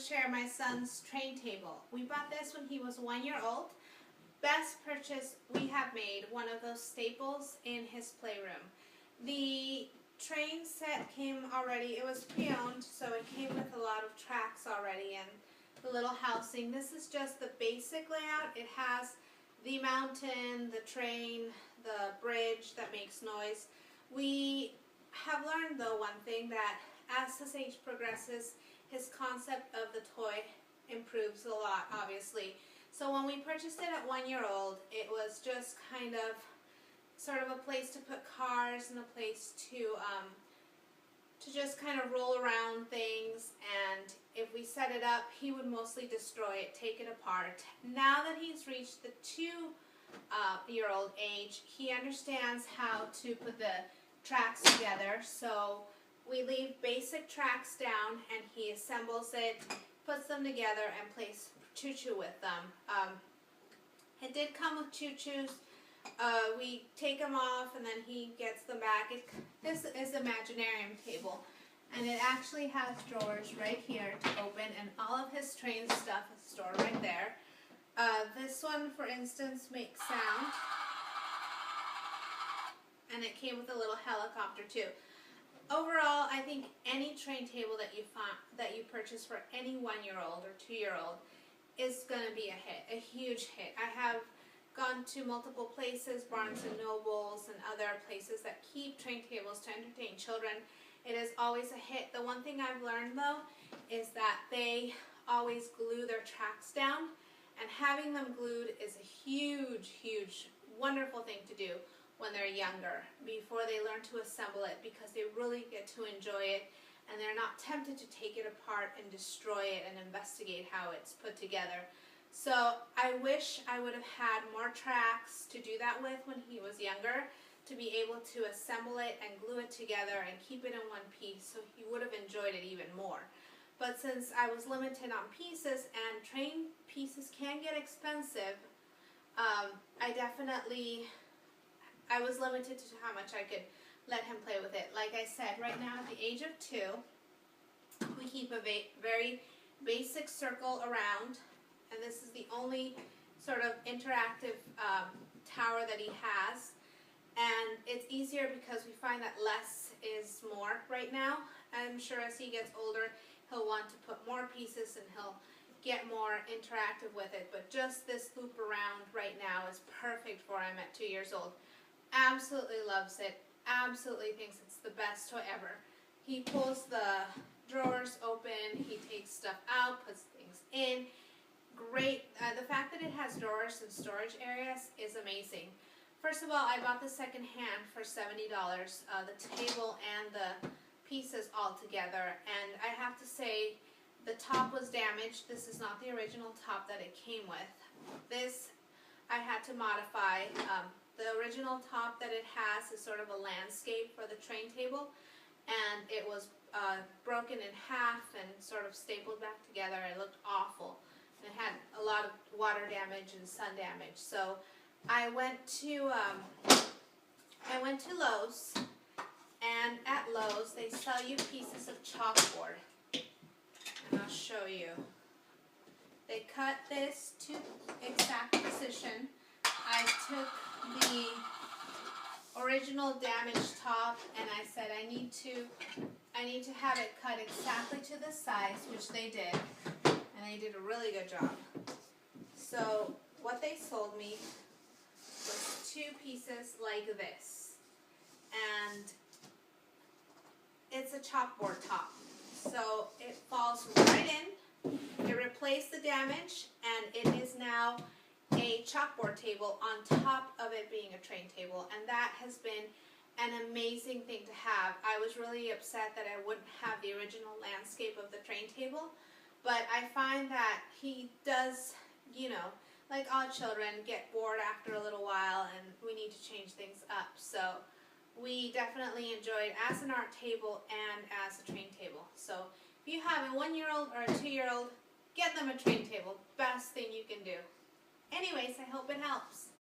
share my son's train table. We bought this when he was 1 year old. Best purchase we have made, one of those staples in his playroom. The train set came already, it was pre-owned, so it came with a lot of tracks already and the little housing. This is just the basic layout. It has the mountain, the train, the bridge that makes noise. We have learned though one thing, that as his age progresses, his concept of the toy improves a lot, obviously. So when we purchased it at 1 year old, it was just kind of sort of a place to put cars and a place to just kind of roll around things, and if we set it up, he would mostly destroy it, take it apart. Now that he's reached the 2-year-old age, he understands how to put the tracks together, so we leave basic tracks down and he assembles it, puts them together, and plays choo-choo with them. It did come with choo-choos. We take them off and then he gets them back. This is the Imaginarium table, and it actually has drawers right here to open, and all of his train stuff is stored right there. This one, for instance, makes sound, and it came with a little helicopter too. Overall, I think any train table that you purchase for any 1-year-old or 2-year-old is going to be a hit, a huge hit. I have gone to multiple places, Barnes and Nobles and other places that keep train tables to entertain children. It is always a hit. The one thing I've learned though is that they always glue their tracks down, and having them glued is a huge, huge, wonderful thing to do when they're younger, before they learn to assemble it, because they really get to enjoy it and they're not tempted to take it apart and destroy it and investigate how it's put together. So I wish I would have had more tracks to do that with when he was younger, to be able to assemble it and glue it together and keep it in one piece, so he would have enjoyed it even more. But since I was limited on pieces, and train pieces can get expensive, I was limited to how much I could let him play with it. Like I said, right now at the age of 2, we keep a very basic circle around, and this is the only sort of interactive tower that he has. And it's easier because we find that less is more right now. I'm sure as he gets older, he'll want to put more pieces and he'll get more interactive with it. But just this loop around right now is perfect for him at 2 years old. Absolutely loves it. Absolutely thinks it's the best toy ever. He pulls the drawers open, he takes stuff out, puts things in. Great. The fact that it has drawers and storage areas is amazing. First of all, I bought the second hand for $70, the table and the pieces all together, and I have to say the top was damaged. This is not the original top that it came with. This I had to modify. The original top that it has is sort of a landscape for the train table, and it was broken in half and sort of stapled back together. It looked awful. And it had a lot of water damage and sun damage. So I went to Lowe's, and at Lowe's they sell you pieces of chalkboard, and I'll show you. They cut this to exact precision. I took the original damaged top and I said I need to have it cut exactly to the size, which they did, and they did a really good job. So what they sold me was 2 pieces like this, and it's a chalkboard top, so it falls right in. It replaced the damage, and it is now a chalkboard table on top of it being a train table, and that has been an amazing thing to have. I was really upset that I wouldn't have the original landscape of the train table, but I find that he does, like all children, get bored after a little while, and we need to change things up. So we definitely enjoy it as an art table and as a train table. So if you have a 1-year-old or a 2-year-old, get them a train table. Best thing you can do. Anyways, I hope it helps.